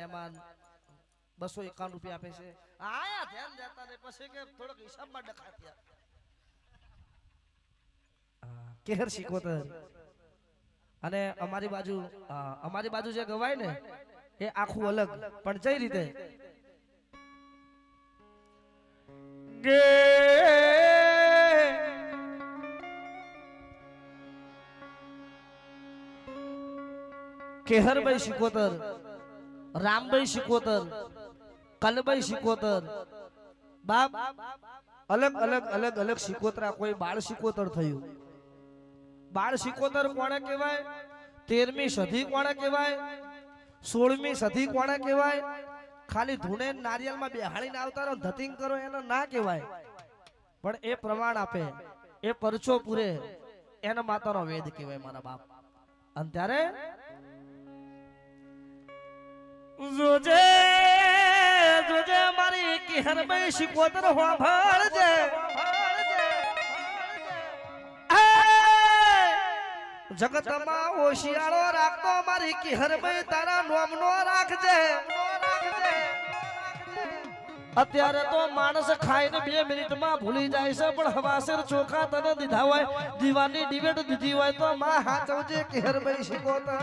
મહેમાન 251 રૂપિયા આપે છે આયા ધ્યાન દેતા ને પછી કે થોડોક હિસાબમાં ડખા થયા કેહર શીખોતર અને અમારી બાજુ જે ગવાય ને એ આખું અલગ પણ જઈ રીતે ગે કેહરભાઈ શીખોતર રામભાઈ શીખોતર કલભાઈ શીખોતર બાપ અલગ અલગ અલગ અલગ શીખોતરા કોઈ બાળ શીખોતર થયું બાળ શીખોતર કોણે કહેવાય 13મી સદી કોણે કહેવાય 16મી સદી કોણે કહેવાય ખાલી ધૂણે નારિયેળમાં બેહાડીને આવતા રહો ધતિંગ કરો એનો ના કહેવાય પણ એ પ્રમાણ આપે એ પરચો પૂરે એના માતાનો વેદ કહેવાય મારા બાપ અને ત્યારે જોજે જોજે મારી કિહરભાઈ શીખોતર હોંભળજે જગતમાં હોશિયારો રાખતો મારી કિહરભાઈ તારા નોમનો રાખજે અત્યારે તો માણસ ખાઈને 2 મિનિટમાં ભૂલી જાય છે પણ હવાસર ચોખા તને દીધા હોય દીવાની ડિબેટ દીધી હોય તો માં હાચવજે કિહરભાઈ શીખોતર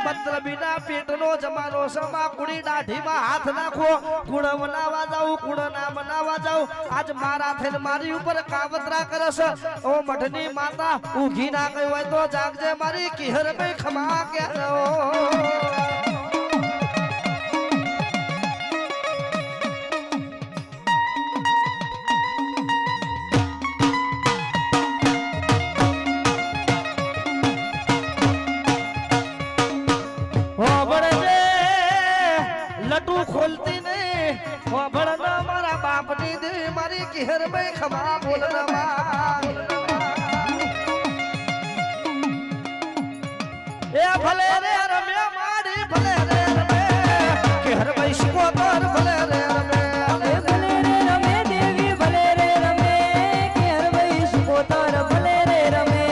મંત્ર બીના પેટનો જમાનો સમા કુડી દાઢીમાં હાથ નાખો કુળ બનાવવા જાવ કુળ ના બનાવવા જાવ આજ મારા થઈને મારી ઉપર કાવતરા કરે છે ઓ મઢની માતા ઊઘી ના ગઈ હોય તો જાગજે મારી કિહરભાઈ ખમા કે ખોલતી નહીં ભણના મારા બાપની દે મારી કિહરભાઈ ખમા બોલના એ ભલે રે રમે મારી ભલે રે રમે કિહરભાઈ શીખોતર ભલે રે રમે ભલે રે રમે દેવી ભલે રે રમે કિહરભાઈ શીખોતર ભલે રે રમે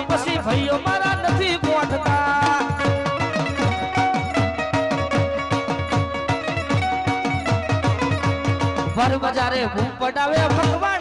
પછી ભાઈઓ મારા નથી ગોઠતા ભર બજારે ભૂખ પડાવે ભગવાન